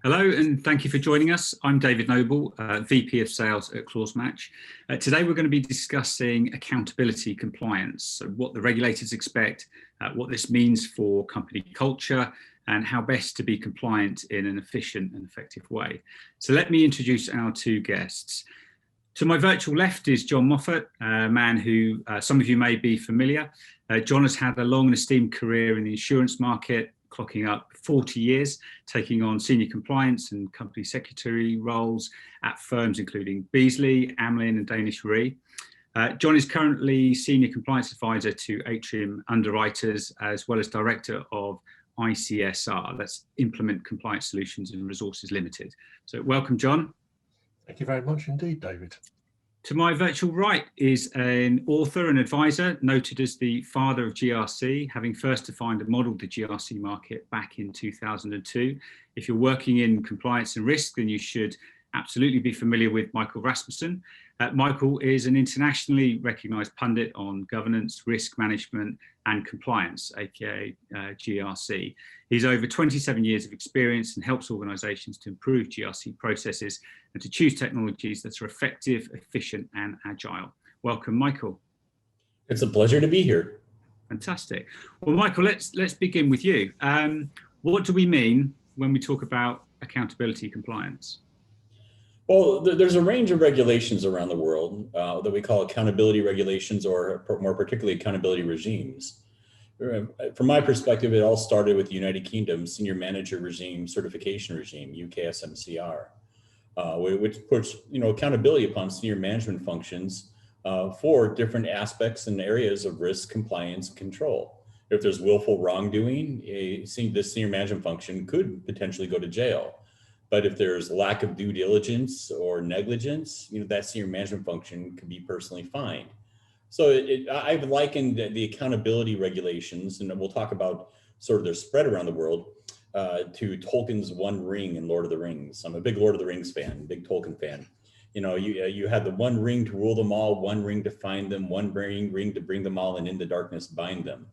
Hello, and thank you for joining us. I'm David Noble, VP of Sales at ClauseMatch. Today, we're going to be discussing accountability compliance, so what the regulators expect, what this means for company culture, and how best to be compliant in an efficient and effective way. So let me introduce our two guests. To my virtual left is John Moffat, a man who some of you may be familiar. John has had a long and esteemed career in the insurance market, clocking up 40 years, taking on senior compliance and company secretary roles at firms including Beazley, Amlin and Danish Re. John is currently senior compliance advisor to Atrium Underwriters, as well as director of ICSR, that's Implement Compliance Solutions and Resources Limited. So welcome, John. Thank you very much indeed, David. To my virtual right is an author and advisor, noted as the father of GRC, having first defined and modelled the GRC market back in 2002. If you're working in compliance and risk, then you should absolutely be familiar with Michael Rasmussen. Michael is an internationally recognised pundit on governance, risk management and compliance, aka GRC. He's over 27 years of experience and helps organisations to improve GRC processes and to choose technologies that are effective, efficient and agile. Welcome, Michael. It's a pleasure to be here. Fantastic. Well, Michael, let's begin with you. What do we mean when we talk about accountability compliance? Well, there's a range of regulations around the world that we call accountability regulations, or more particularly accountability regimes. From my perspective, it all started with the United Kingdom Senior Manager Regime Certification Regime, UKSMCR, which puts accountability upon senior management functions for different aspects and areas of risk, compliance, and control. If there's willful wrongdoing, the senior management function could potentially go to jail. But if there's lack of due diligence or negligence, that senior management function could be personally fined. So I've likened the accountability regulations, and we'll talk about sort of their spread around the world, to Tolkien's One Ring in Lord of the Rings. I'm a big Lord of the Rings fan, big Tolkien fan. You had the one ring to rule them all, one ring to find them, one ring to bring them all, and in the darkness bind them.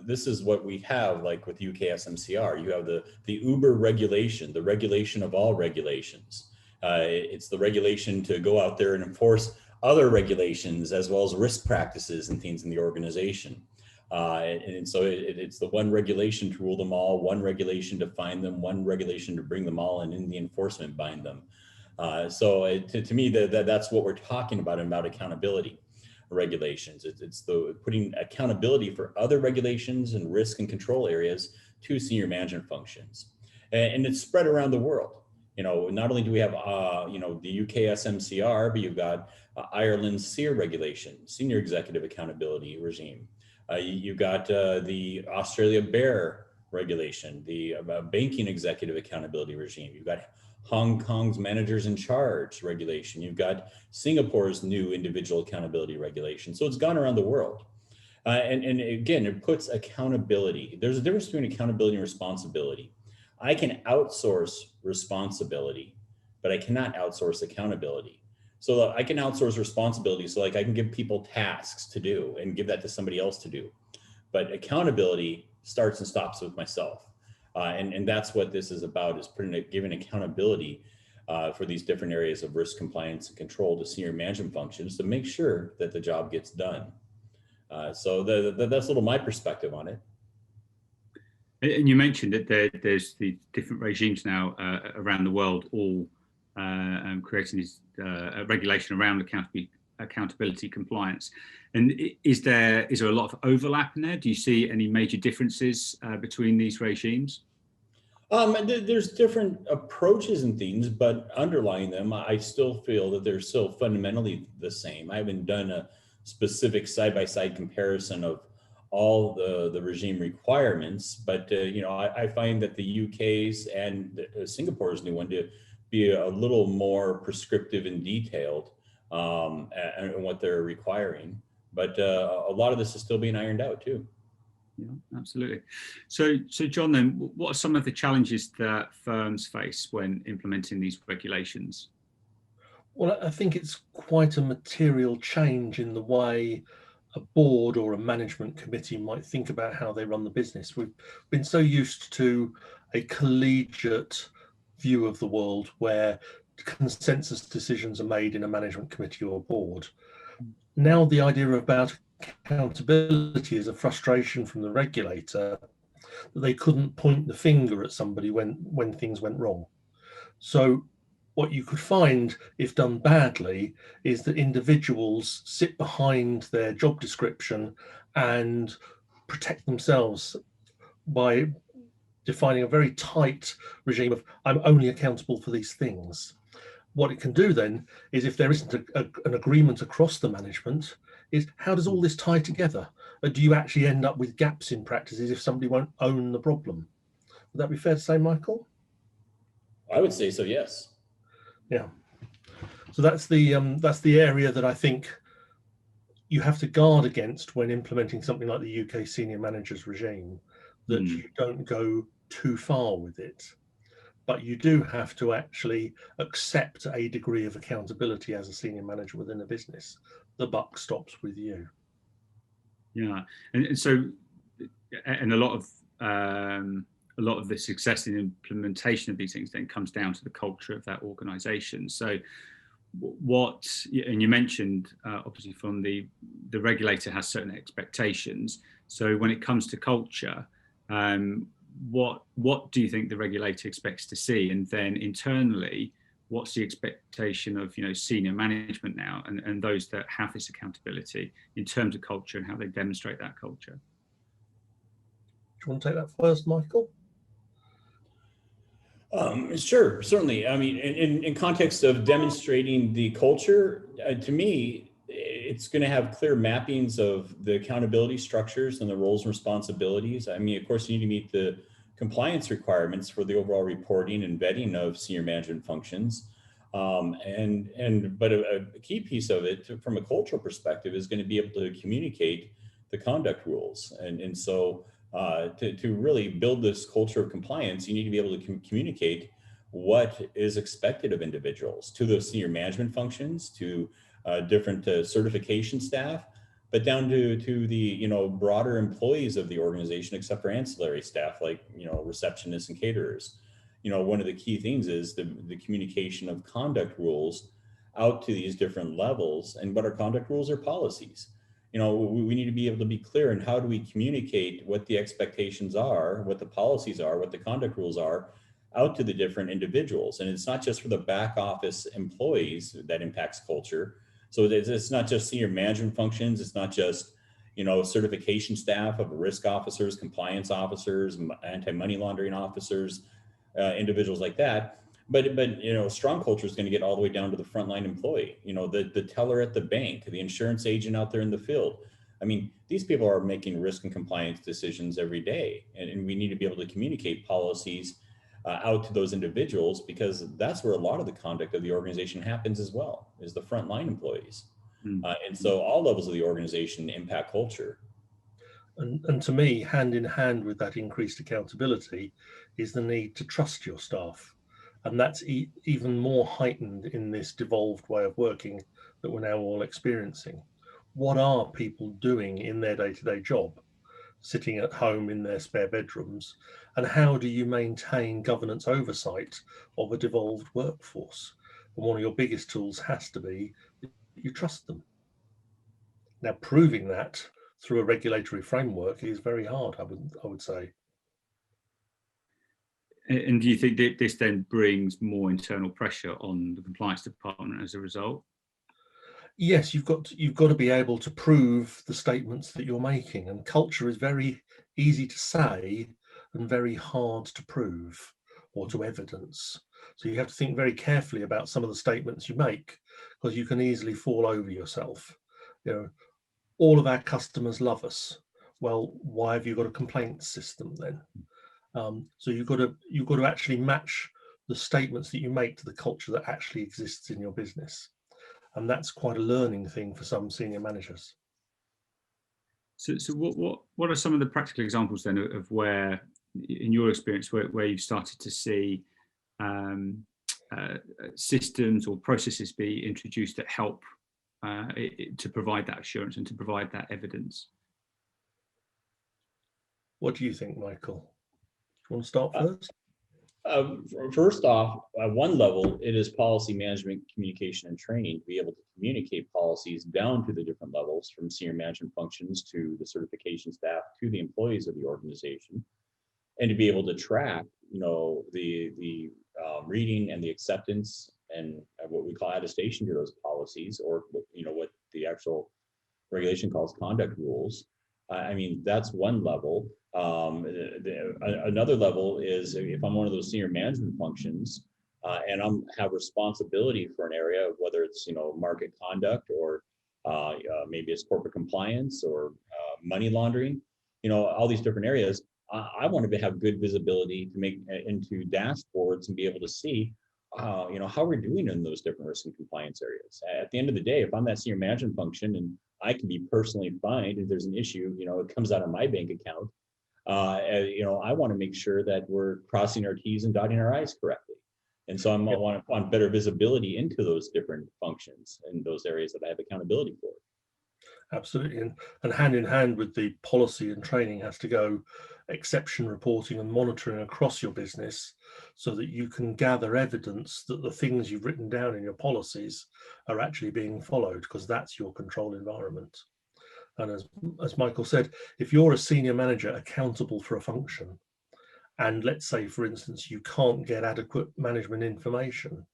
This is what we have, like with UKSMCR. You have the Uber regulation, the regulation of all regulations. It's the regulation to go out there and enforce other regulations as well as risk practices and things in the organization. And so it's the one regulation to rule them all, one regulation to find them, one regulation to bring them all, and in the enforcement bind them. To me, that's what we're talking about accountability regulations. It's the putting accountability for other regulations and risk and control areas to senior management functions, and it's spread around the world. Not only do we have the UKSMCR, but you've got Ireland's SEER regulation, Senior Executive Accountability Regime. You've got the Australia BEAR regulation, the Banking Executive Accountability Regime. You've got Hong Kong's Managers in Charge regulation. You've got Singapore's new individual accountability regulation. So it's gone around the world. And again, it puts accountability. There's a difference between accountability and responsibility. I can outsource responsibility, but I cannot outsource accountability. So I can outsource responsibility. So like I can give people tasks to do and give that to somebody else to do. But accountability starts and stops with myself. And that's what this is about, is giving accountability for these different areas of risk, compliance, and control to senior management functions to make sure that the job gets done. So that's a little my perspective on it. And you mentioned that there's the different regimes now around the world, all creating this regulation around accountability compliance. And is there a lot of overlap in there? Do you see any major differences between these regimes? There's different approaches and things, but underlying them, I still feel that they're still fundamentally the same. I haven't done a specific side-by-side comparison of all the regime requirements, but I find that the UK's and Singapore's new one to be a little more prescriptive and detailed and what they're requiring. But a lot of this is still being ironed out too. Yeah, absolutely. So John, then, what are some of the challenges that firms face when implementing these regulations? Well, I think it's quite a material change in the way a board or a management committee might think about how they run the business. We've been so used to a collegiate view of the world where consensus decisions are made in a management committee or board. Now the idea about accountability is a frustration from the regulator that they couldn't point the finger at somebody when things went wrong. So what you could find, if done badly, is that individuals sit behind their job description and protect themselves by defining a very tight regime of I'm only accountable for these things. What it can do then is, if there isn't an agreement across the management, is how does all this tie together? Do you actually end up with gaps in practices if somebody won't own the problem? Would that be fair to say, Michael? I would say so, yes. Yeah. So that's the area that I think you have to guard against when implementing something like the UK senior managers regime, that you don't go too far with it. But you do have to actually accept a degree of accountability as a senior manager within a business. The buck stops with you. Yeah, and so, and a lot of the success in implementation of these things then comes down to the culture of that organisation. So, what, and you mentioned obviously from the regulator has certain expectations. So when it comes to culture, what do you think the regulator expects to see? And then internally, what's the expectation of senior management now and those that have this accountability in terms of culture and how they demonstrate that culture? Do you want to take that first, Michael? Sure, certainly. I mean, in context of demonstrating the culture, to me, it's going to have clear mappings of the accountability structures and the roles and responsibilities. I mean, of course, you need to meet the compliance requirements for the overall reporting and vetting of senior management functions. But a key piece of it from a cultural perspective is going to be able to communicate the conduct rules. And so to really build this culture of compliance, you need to be able to communicate what is expected of individuals to those senior management functions, to different certification staff, but down to the broader employees of the organization, except for ancillary staff like receptionists and caterers. One of the key things is the communication of conduct rules out to these different levels. And what are conduct rules or policies? We need to be able to be clear in how do we communicate what the expectations are, what the policies are, what the conduct rules are out to the different individuals. And it's not just for the back office employees that impacts culture. So it's not just senior management functions. It's not just, certification staff of risk officers, compliance officers, anti-money laundering officers, individuals like that. But strong culture is going to get all the way down to the frontline employee, the teller at the bank, the insurance agent out there in the field. I mean, these people are making risk and compliance decisions every day, and we need to be able to communicate policies out to those individuals, because that's where a lot of the conduct of the organization happens as well, is the frontline employees. And so all levels of the organization impact culture. And to me, hand in hand with that increased accountability is the need to trust your staff. And that's even more heightened in this devolved way of working that we're now all experiencing. What are people doing in their day-to-day job, sitting at home in their spare bedrooms? And how do you maintain governance oversight of a devolved workforce? And one of your biggest tools has to be that you trust them. Now, proving that through a regulatory framework is very hard, I would say. And do you think that this then brings more internal pressure on the compliance department as a result? Yes, you've got to be able to prove the statements that you're making, and culture is very easy to say and very hard to prove or to evidence. So you have to think very carefully about some of the statements you make, because you can easily fall over yourself. All of our customers love us. Well, why have you got a complaints system then? So you've got to actually match the statements that you make to the culture that actually exists in your business. And that's quite a learning thing for some senior managers. So what are some of the practical examples then of where, in your experience, where you've started to see systems or processes be introduced that help to provide that assurance and to provide that evidence? What do you think, Michael? Do you want to start first? First off, at one level, it is policy management, communication, and training to be able to communicate policies down to the different levels, from senior management functions to the certification staff to the employees of the organization, and to be able to track, the reading and the acceptance and what we call attestation to those policies, or what the actual regulation calls conduct rules. I mean, that's one level. Another level is if I'm one of those senior management functions and have responsibility for an area, whether it's market conduct or maybe it's corporate compliance or money laundering, all these different areas. I want to have good visibility to make into dashboards and be able to see, how we're doing in those different risk and compliance areas. At the end of the day, if I'm that senior management function and I can be personally fined if there's an issue, it comes out of my bank account. I want to make sure that we're crossing our T's and dotting our I's correctly. And so I want better visibility into those different functions and those areas that I have accountability for. Absolutely. And hand in hand with the policy and training has to go exception reporting and monitoring across your business, so that you can gather evidence that the things you've written down in your policies are actually being followed, because that's your control environment. And as Michael said, if you're a senior manager accountable for a function, and let's say, for instance, you can't get adequate management information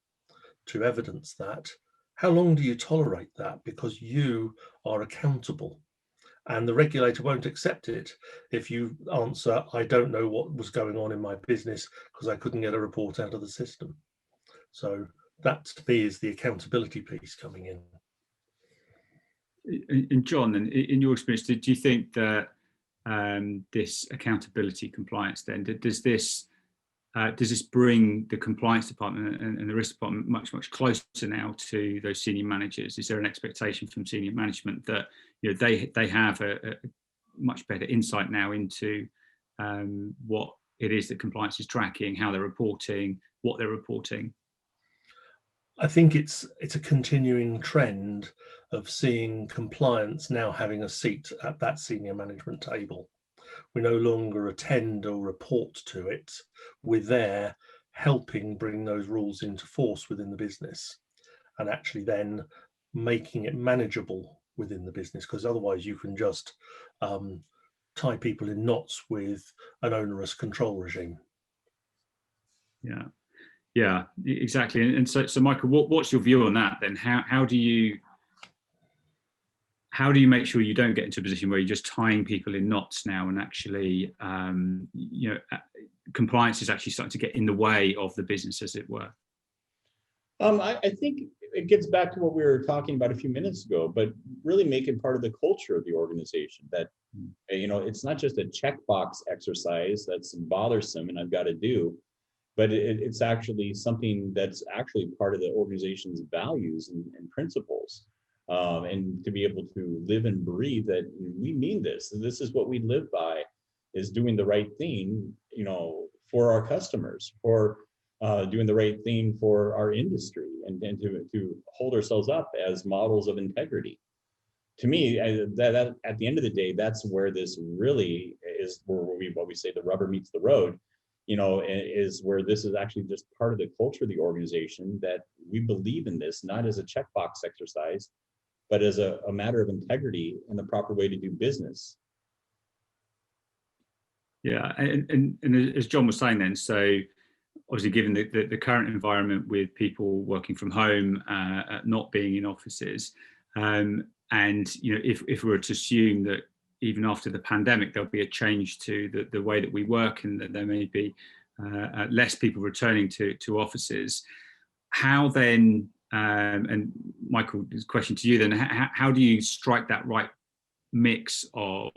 to evidence that, how long do you tolerate that? Because you are accountable, and the regulator won't accept it if you answer, I don't know what was going on in my business because I couldn't get a report out of the system. So that to me is the accountability piece coming in. And John, in your experience, do you think that this accountability compliance then, does this bring the compliance department and the risk department much closer now to those senior managers? Is there an expectation from senior management that they have a much better insight now into what it is that compliance is tracking, how they're reporting, what they're reporting? I think it's a continuing trend of seeing compliance now having a seat at that senior management table. We no longer attend or report to it. We're there helping bring those rules into force within the business, and actually then making it manageable within the business, because otherwise you can just tie people in knots with an onerous control regime. Yeah, exactly. And so Michael, what's your view on that then? How do you make sure you don't get into a position where you're just tying people in knots now, and actually, compliance is actually starting to get in the way of the business, as it were? I think it gets back to what we were talking about a few minutes ago, but really make it part of the culture of the organization, that, it's not just a checkbox exercise that's bothersome and I've got to do, but it's actually something that's actually part of the organization's values and principles. And to be able to live and breathe that we mean this. This is what we live by, is doing the right thing, for our customers, for doing the right thing for our industry, and to hold ourselves up as models of integrity. To me, that at the end of the day, that's where this really is, where what we say the rubber meets the road. Is where this is actually just part of the culture of the organization, that we believe in this, not as a checkbox exercise, but as a matter of integrity and the proper way to do business. Yeah, and as John was saying then, so obviously given the current environment with people working from home, not being in offices, and if we were to assume that even after the pandemic there'll be a change to the way that we work, and that there may be less people returning to offices, how then, and Michael, this question to you then, how do you strike that right mix of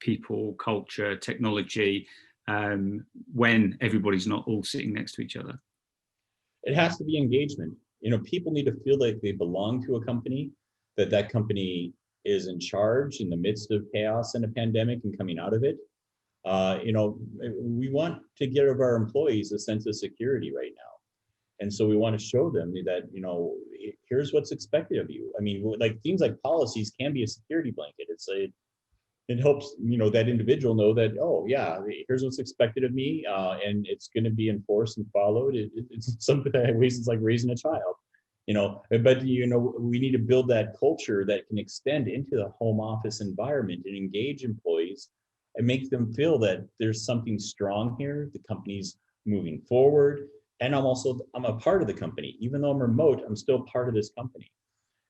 people, culture, technology, when everybody's not all sitting next to each other? It has to be engagement. People need to feel like they belong to a company, that company is in charge in the midst of chaos and a pandemic and coming out of it. We want to give our employees a sense of security right now. And so we want to show them that, here's what's expected of you. I mean, like things like policies can be a security blanket. it helps, that individual know that, oh yeah, here's what's expected of me, and it's going to be enforced and followed. It's something that it's like raising a child, but we need to build that culture that can extend into the home office environment and engage employees and make them feel that there's something strong here, the company's moving forward, and I'm a part of the company. Even though I'm remote, I'm still part of this company.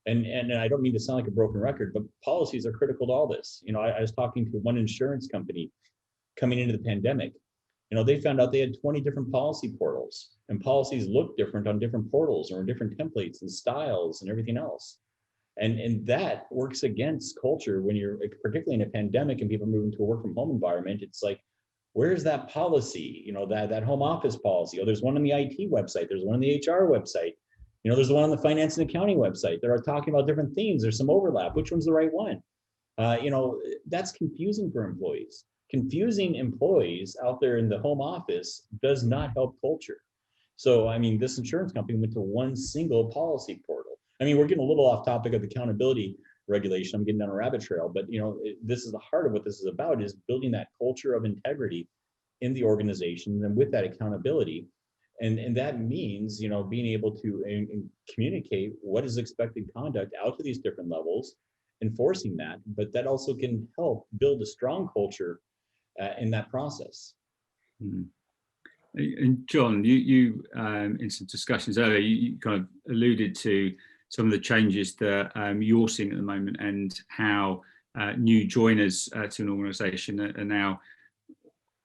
And I don't mean to sound like a broken record, but policies are critical to all this. I was talking to one insurance company coming into the pandemic. They found out they had 20 different policy portals, and policies look different on different portals or different templates and styles and everything else. And that works against culture when you're particularly in a pandemic and people moving to a work from home environment. It's like, where's that policy? That home office policy. Oh, there's one on the IT website. There's one on the HR website. There's the one on the finance and accounting website. They're talking about different themes. There's some overlap. Which one's the right one? That's confusing for employees. Confusing employees out there in the home office does not help culture. So, this insurance company went to one single policy portal. We're getting a little off topic of accountability regulation. I'm getting down a rabbit trail, but this is the heart of what this is about, is building that culture of integrity in the organization, and with that accountability. And that means, being able to communicate what is expected conduct out to these different levels, enforcing that, but that also can help build a strong culture in that process. Mm-hmm. And John, you in some discussions earlier, you kind of alluded to some of the changes that you're seeing at the moment, and how new joiners to an organisation are now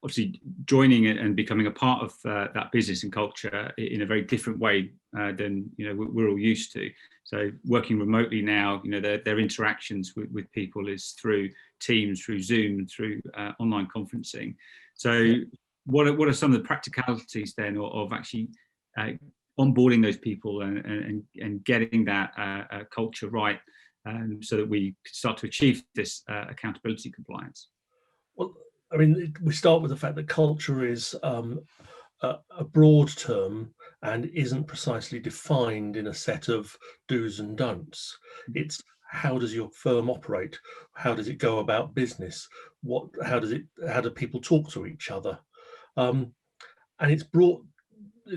obviously joining it and becoming a part of that business and culture in a very different way than we're all used to. So working remotely now, their interactions with people is through Teams, through Zoom, through online conferencing. So what are some of the practicalities then of actually onboarding those people and getting that culture right, so that we start to achieve this accountability compliance? Well, we start with the fact that culture is a broad term and isn't precisely defined in a set of do's and don'ts. It's, how does your firm operate? How does it go about business? How do people talk to each other? And it's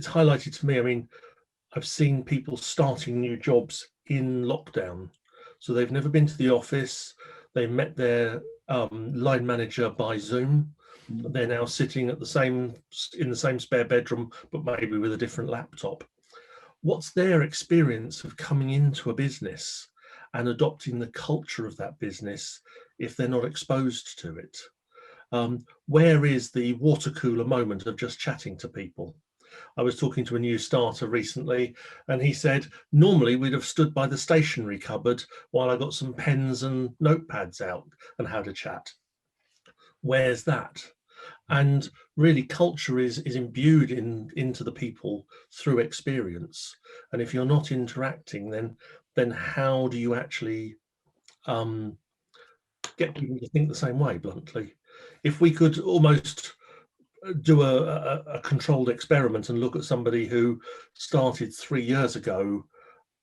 highlighted to me. I've seen people starting new jobs in lockdown. So they've never been to the office. They met their line manager by Zoom. They're now sitting in the same spare bedroom, but maybe with a different laptop. What's their experience of coming into a business and adopting the culture of that business if they're not exposed to it? Where is the water cooler moment of just chatting to people? I was talking to a new starter recently, and he said, normally we'd have stood by the stationery cupboard while I got some pens and notepads out and had a chat. Where's that? And really, culture is imbued into the people through experience. And if you're not interacting, then how do you actually get people to think the same way, bluntly? If we could almost do a controlled experiment and look at somebody who started 3 years ago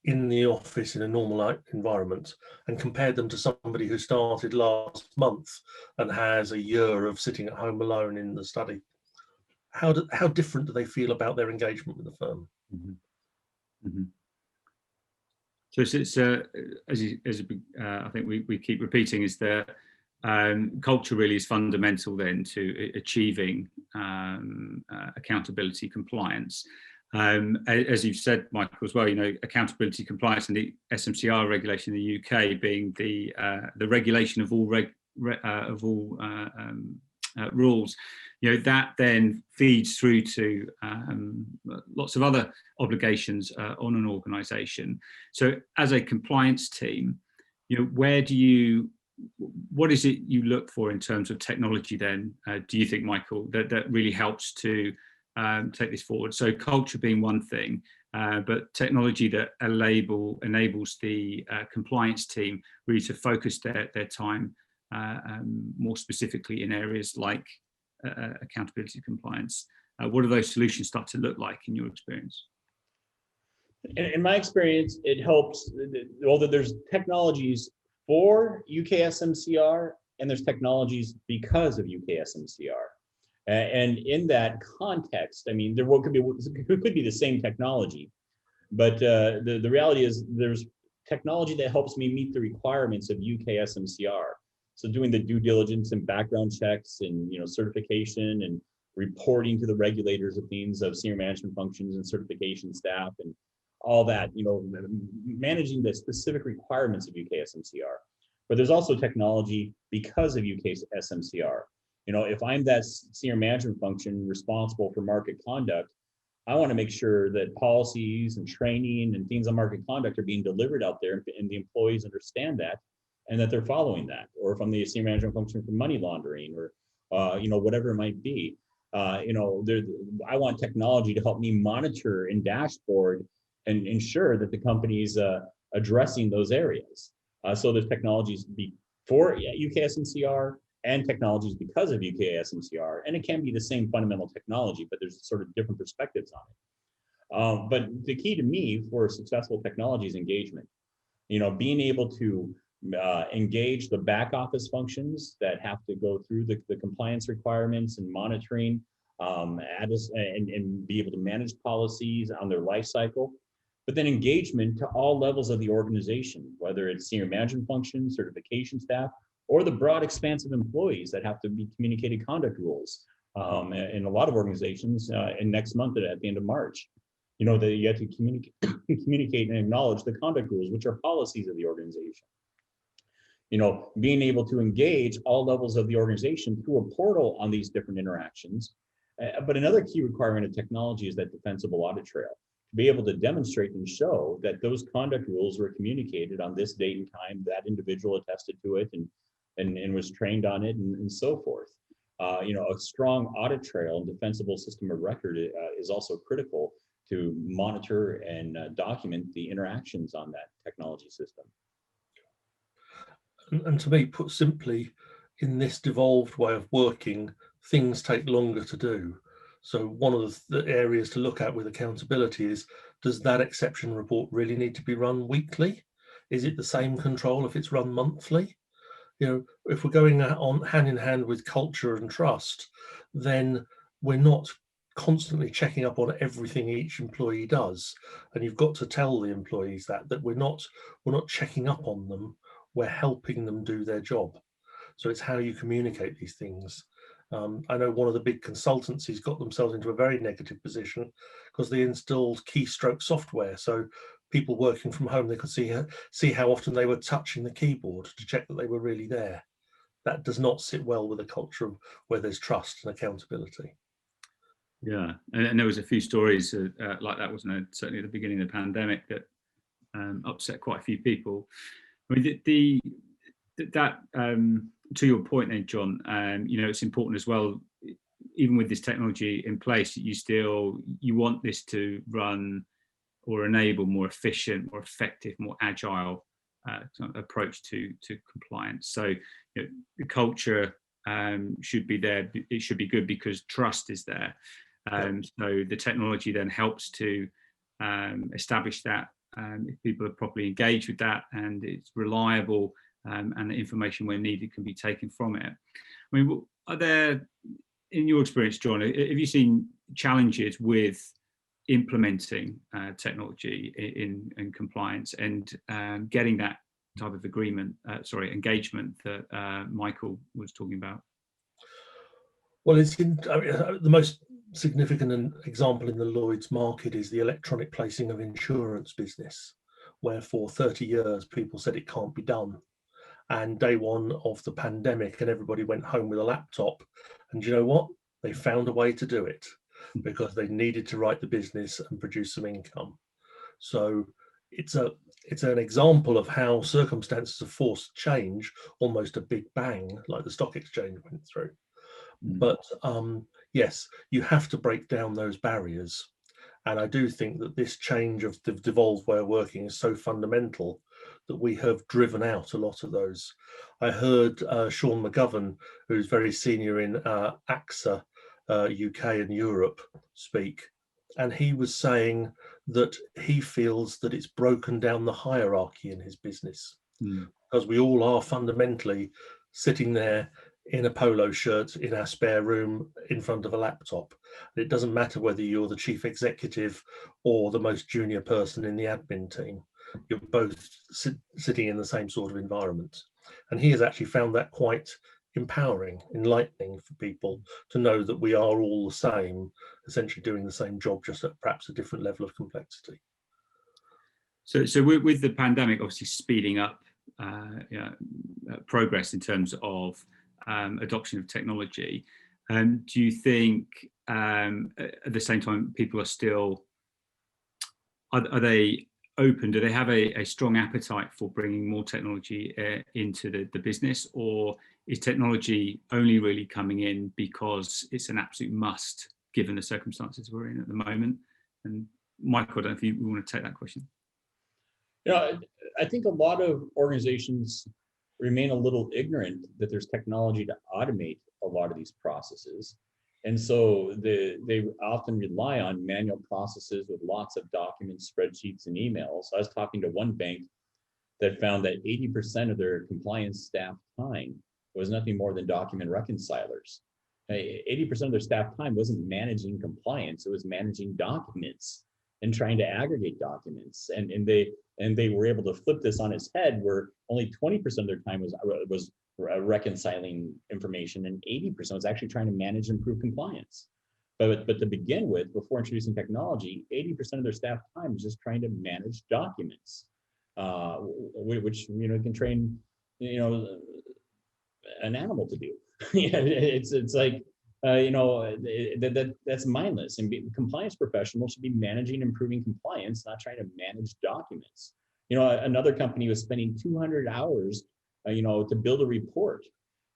in the office in a normal environment and compared them to somebody who started last month and has a year of sitting at home alone in the study, how different do they feel about their engagement with the firm? Mm-hmm. Mm-hmm. So it's as I think we keep repeating, is that culture really is fundamental then to achieving accountability compliance. As you've said, Michael, as well, accountability compliance and the SMCR regulation in the UK being the regulation of all rules, that then feeds through to lots of other obligations on an organisation. So as a compliance team, what is it you look for in terms of technology then, do you think, Michael, that really helps to take this forward? So culture being one thing, but technology that enables the compliance team really to focus their time more specifically in areas like accountability compliance. What do those solutions start to look like in your experience? In my experience, it helps, although there's technologies for UK SMCR and there's technologies because of UK SMCR. And in that context, I mean, could be the same technology, but the reality is there's technology that helps me meet the requirements of UK SMCR. So doing the due diligence and background checks and certification and reporting to the regulators of things of senior management functions and certification staff and all that, managing the specific requirements of UK SMCR. But there's also technology because of UK SMCR. If I'm that senior management function responsible for market conduct, I want to make sure that policies and training and things on market conduct are being delivered out there and the employees understand that and that they're following that. Or if I'm the senior management function for money laundering or, whatever it might be, I want technology to help me monitor and dashboard and ensure that the company's addressing those areas. So there's technologies for UK SMCR and technologies because of UK SMCR, and it can be the same fundamental technology, but there's sort of different perspectives on it. But the key to me for successful technology is engagement. Being able to engage the back office functions that have to go through the compliance requirements and monitoring, and be able to manage policies on their life cycle. But then engagement to all levels of the organization, whether it's senior management functions, certification staff, or the broad expanse of employees that have to be communicated conduct rules. In a lot of organizations, and next month at the end of March, that you have to communicate and acknowledge the conduct rules, which are policies of the organization. Being able to engage all levels of the organization through a portal on these different interactions. But another key requirement of technology is that defensible audit trail. Be able to demonstrate and show that those conduct rules were communicated on this date and time, that individual attested to it and was trained on it and so forth. A strong audit trail and defensible system of record is also critical to monitor and document the interactions on that technology system. And to me, put simply, in this devolved way of working, things take longer to do. So one of the areas to look at with accountability is, does that exception report really need to be run weekly? Is it the same control if it's run monthly? If we're going on hand in hand with culture and trust, then we're not constantly checking up on everything each employee does. And you've got to tell the employees that we're not checking up on them, we're helping them do their job. So it's how you communicate these things. I know one of the big consultancies got themselves into a very negative position because they installed keystroke software. So people working from home, they could see how often they were touching the keyboard to check that they were really there. That does not sit well with a culture where there's trust and accountability. Yeah, and there was a few stories like that, wasn't there? Certainly at the beginning of the pandemic that upset quite a few people. I mean, that to your point there, John, it's important as well, even with this technology in place, you want this to run or enable more efficient, more effective, more agile approach to compliance. So the culture should be there. It should be good because trust is there. So the technology then helps to establish that if people are properly engaged with that and it's reliable, and the information where needed can be taken from it. I mean, are there, in your experience, John, have you seen challenges with implementing technology in compliance and getting that type of engagement that Michael was talking about? Well, the most significant example in the Lloyd's market is the electronic placing of insurance business, where for 30 years people said it can't be done. And day one of the pandemic and everybody went home with a laptop, and you know what? They found a way to do it because they needed to write the business and produce some income. So it's an example of how circumstances have forced change, almost a big bang, like the stock exchange went through. But yes, you have to break down those barriers. And I do think that this change of the devolved way of working is so fundamental that we have driven out a lot of those. I heard Sean McGovern, who's very senior in AXA UK and Europe, speak. And he was saying that he feels that it's broken down the hierarchy in his business because we all are fundamentally sitting there in a polo shirt in our spare room in front of a laptop. It doesn't matter whether you're the chief executive or the most junior person in the admin team. You're both sitting in the same sort of environment. And he has actually found that quite empowering, enlightening for people to know that we are all the same, essentially doing the same job, just at perhaps a different level of complexity. So with the pandemic obviously speeding up progress in terms of adoption of technology, do you think at the same time people are still, are they open? Do they have a strong appetite for bringing more technology into the business, or is technology only really coming in because it's an absolute must given the circumstances we're in at the moment? And Michael, I don't know if you want to take that question. I think a lot of organizations remain a little ignorant that there's technology to automate a lot of these processes. And so they often rely on manual processes with lots of documents, spreadsheets, and emails. I was talking to one bank that found that 80% of their compliance staff time was nothing more than document reconcilers. 80% of their staff time wasn't managing compliance, it was managing documents and trying to aggregate documents. And they were able to flip this on its head, where only 20% of their time was reconciling information, and 80% was actually trying to manage and improve compliance. But to begin with, before introducing technology, 80% of their staff time was just trying to manage documents, which can train an animal to do. It's like that's mindless. And compliance professionals should be managing, improving compliance, not trying to manage documents. Another company was spending 200 hours, to build a report.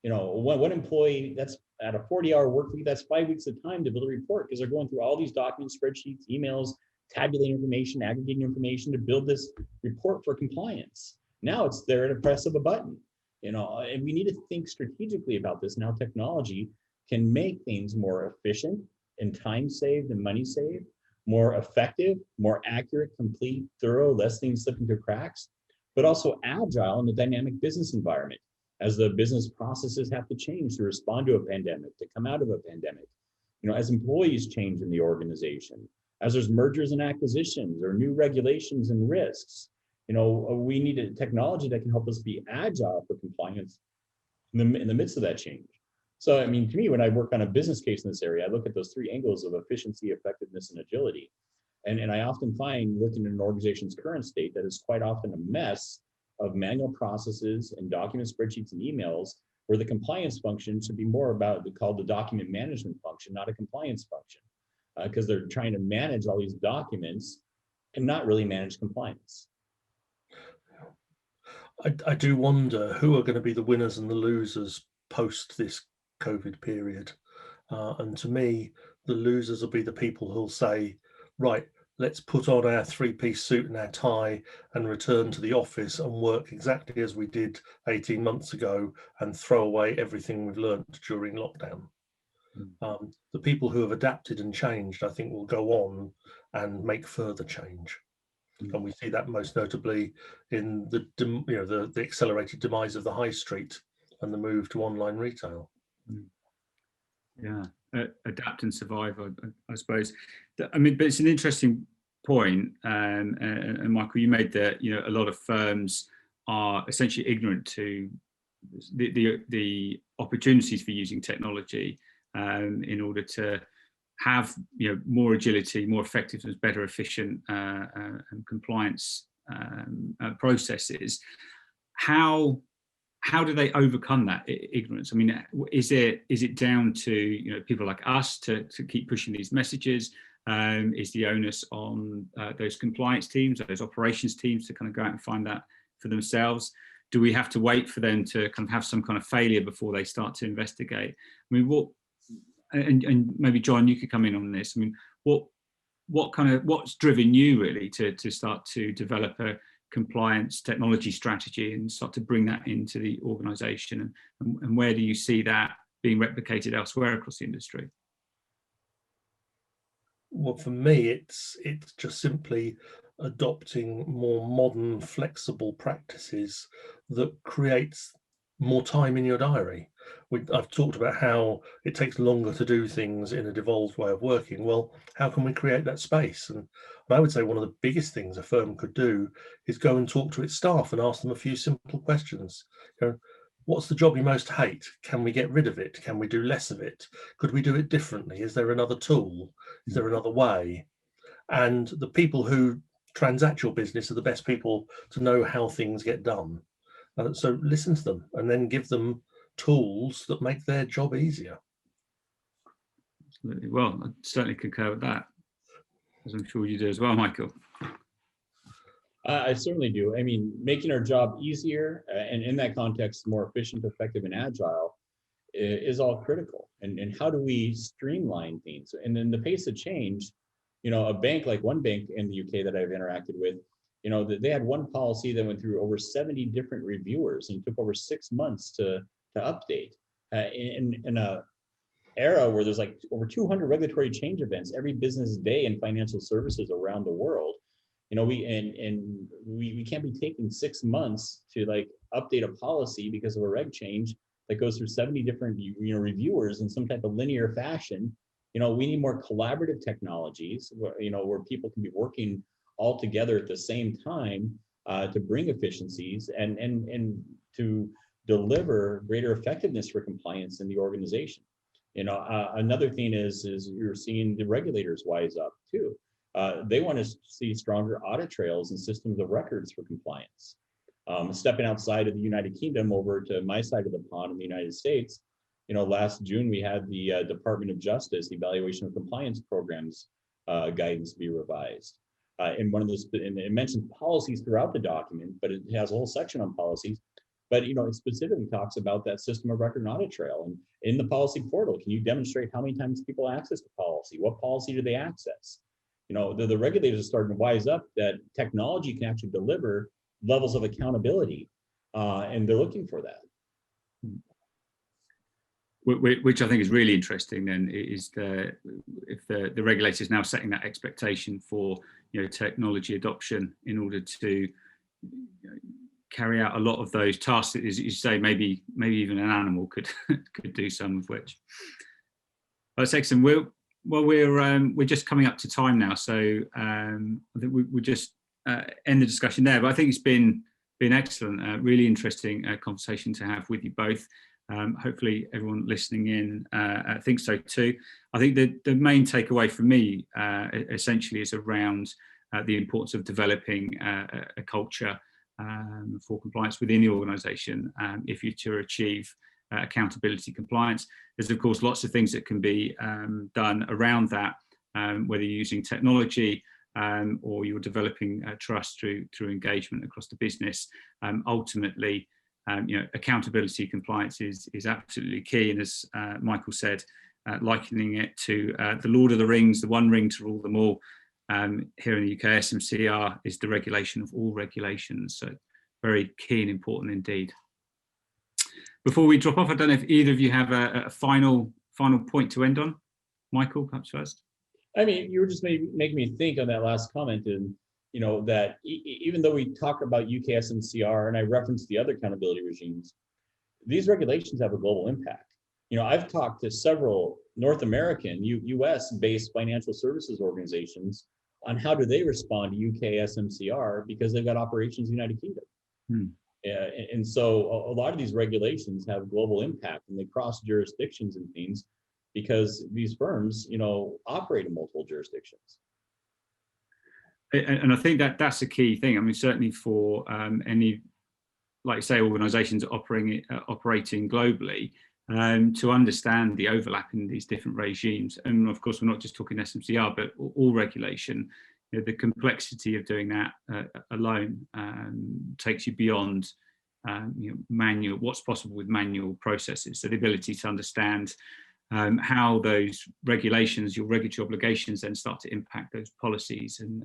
One employee, that's at a 40-hour work week, that's 5 weeks of time to build a report, because they're going through all these documents, spreadsheets, emails, tabulating information, aggregating information to build this report for compliance. Now it's there at a press of a button, and we need to think strategically about this. Now technology can make things more efficient and time saved and money saved, more effective, more accurate, complete, thorough, less things slipping through cracks, but also agile in the dynamic business environment as the business processes have to change to respond to a pandemic, to come out of a pandemic, as employees change in the organization, as there's mergers and acquisitions or new regulations and risks. We need a technology that can help us be agile for compliance in the midst of that change. So, to me, when I work on a business case in this area, I look at those three angles of efficiency, effectiveness, and agility. And I often find, looking at an organization's current state, that is quite often a mess of manual processes and document spreadsheets and emails, where the compliance function should be more called the document management function, not a compliance function, because they're trying to manage all these documents and not really manage compliance. I do wonder who are going to be the winners and the losers post this COVID period. And to me, the losers will be the people who'll say, right, let's put on our three-piece suit and our tie and return to the office and work exactly as we did 18 months ago and throw away everything we've learned during lockdown. The people who have adapted and changed, I think, will go on and make further change. And we see that most notably in the accelerated demise of the high street and the move to online retail. Yeah, adapt and survive, I suppose. But it's an interesting point, and Michael, you made that a lot of firms are essentially ignorant to the opportunities for using technology in order to have more agility, more effectiveness, better efficient and compliance processes. How do they overcome that ignorance? Is it down to people like us to keep pushing these messages? Is the onus on those compliance teams, those operations teams, to kind of go out and find that for themselves? Do we have to wait for them to kind of have some kind of failure before they start to investigate? And maybe John, you could come in on this. What's driven you really to start to develop a compliance technology strategy and start to bring that into the organization, and where do you see that being replicated elsewhere across the industry? Well, for me, it's just simply adopting more modern, flexible practices that creates more time in your diary. I've talked about how it takes longer to do things in a devolved way of working. Well, how can we create that space? And I would say one of the biggest things a firm could do is go and talk to its staff and ask them a few simple questions. What's the job you most hate? Can we get rid of it? Can we do less of it? Could we do it differently? Is there another tool? Is there another way? And the people who transact your business are the best people to know how things get done. So listen to them and then give them tools that make their job easier. Absolutely. Well, I certainly concur with that, as I'm sure you do as well, Michael. I certainly do. I mean, making our job easier and in that context, more efficient, effective, and agile is all critical. And how do we streamline things? And then the pace of change, a bank like one bank in the UK that I've interacted with, they had one policy that went through over 70 different reviewers and took over 6 months to update. In a era where there's like over 200 regulatory change events every business day in financial services around the world, we can't be taking 6 months to like update a policy because of a reg change that goes through 70 different reviewers in some type of linear fashion. We need more collaborative technologies where people can be working all together at the same time to bring efficiencies and to deliver greater effectiveness for compliance in the organization. Another thing is you're seeing the regulators wise up too. They want to see stronger audit trails and systems of records for compliance. Stepping outside of the United Kingdom over to my side of the pond in the United States, last June we had the Department of Justice Evaluation of Compliance Programs guidance be revised. And one of those, and it mentions policies throughout the document, but it has a whole section on policies. But it specifically talks about that system of record and audit trail. And in the policy portal, can you demonstrate how many times people access the policy? What policy do they access? The regulators are starting to wise up that technology can actually deliver levels of accountability, and they're looking for that. Which I think is really interesting. Then is if the regulator is now setting that expectation for technology adoption in order to carry out a lot of those tasks that, as you say, maybe even an animal could do some of which. That's excellent. We're just coming up to time now, so I think we'll just end the discussion there. But I think it's been excellent, really interesting conversation to have with you both. Hopefully everyone listening in thinks so too. I think the main takeaway for me essentially is around the importance of developing a culture for compliance within the organisation if you're to achieve accountability compliance. There's of course lots of things that can be done around that, whether you're using technology or you're developing trust through engagement across the business. Ultimately, accountability compliance is absolutely key, and as Michael said, likening it to the Lord of the Rings, the one ring to rule them all. Here in the UK, SMCR is the regulation of all regulations, so very key and important indeed. Before we drop off, I don't know if either of you have a final point to end on. Michael, perhaps first. I mean, you were just making me think on that last comment, and that even though we talk about UK SMCR and I referenced the other accountability regimes, these regulations have a global impact. I've talked to several North American, US-based financial services organizations on how do they respond to UK SMCR because they've got operations in the United Kingdom. And so a lot of these regulations have global impact and they cross jurisdictions and things because these firms, operate in multiple jurisdictions. And I think that's a key thing. I mean, certainly for any, like you say, organisations operating globally, to understand the overlap in these different regimes. And of course, we're not just talking SMCR, but all regulation. The complexity of doing that alone takes you beyond manual, what's possible with manual processes. So the ability to understand how those regulations, your regulatory obligations, then start to impact those policies and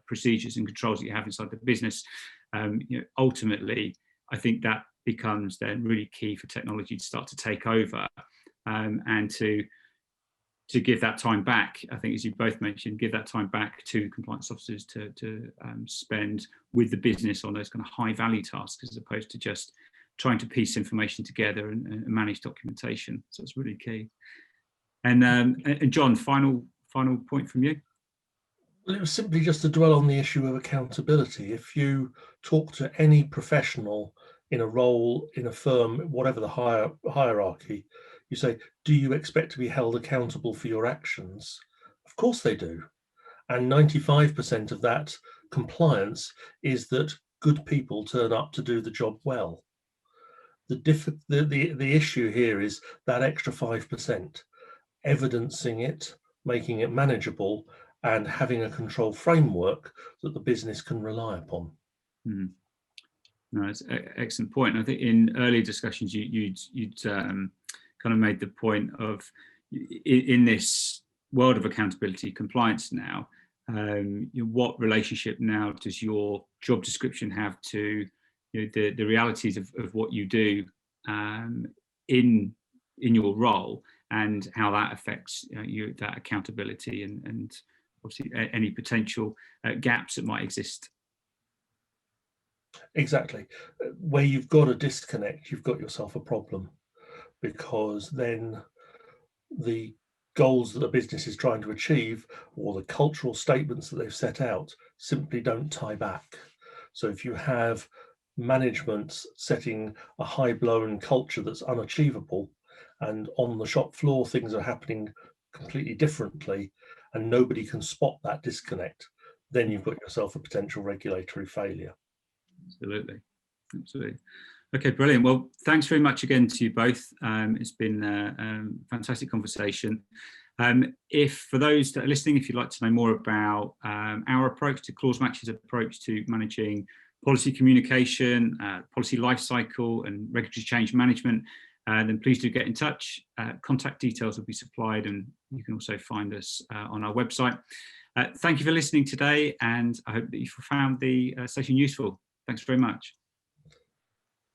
procedures and controls that you have inside the business. Ultimately, I think that becomes then really key for technology to start to take over and to give that time back. I think, as you both mentioned, give that time back to compliance officers to spend with the business on those kind of high value tasks, as opposed to just trying to piece information together and manage documentation. So it's really key. And John, final point from you. Well, it was simply just to dwell on the issue of accountability. If you talk to any professional in a role in a firm, whatever the hierarchy, you say, do you expect to be held accountable for your actions? Of course they do. And 95% of that compliance is that good people turn up to do the job well. The issue here is that extra 5%, evidencing it, making it manageable, and having a control framework that the business can rely upon. Mm. No, it's an excellent point. I think in earlier discussions, you'd kind of made the point of in this world of accountability compliance now, what relationship now does your job description have to the realities of what you do in your role, and how that affects that accountability and obviously any potential gaps that might exist. Exactly. Where you've got a disconnect, you've got yourself a problem, because then the goals that a business is trying to achieve or the cultural statements that they've set out simply don't tie back. So if you have management setting a high-blown culture that's unachievable, and on the shop floor things are happening completely differently, and nobody can spot that disconnect, then you've got yourself a potential regulatory failure. Absolutely. Okay, brilliant. Well, thanks very much again to you both. It's been a fantastic conversation. If for those that are listening, if you'd like to know more about our approach to ClauseMatch's approach to managing policy communication, policy lifecycle and regulatory change management, then please do get in touch. Contact details will be supplied, and you can also find us on our website. Thank you for listening today, and I hope that you found the session useful. Thanks very much.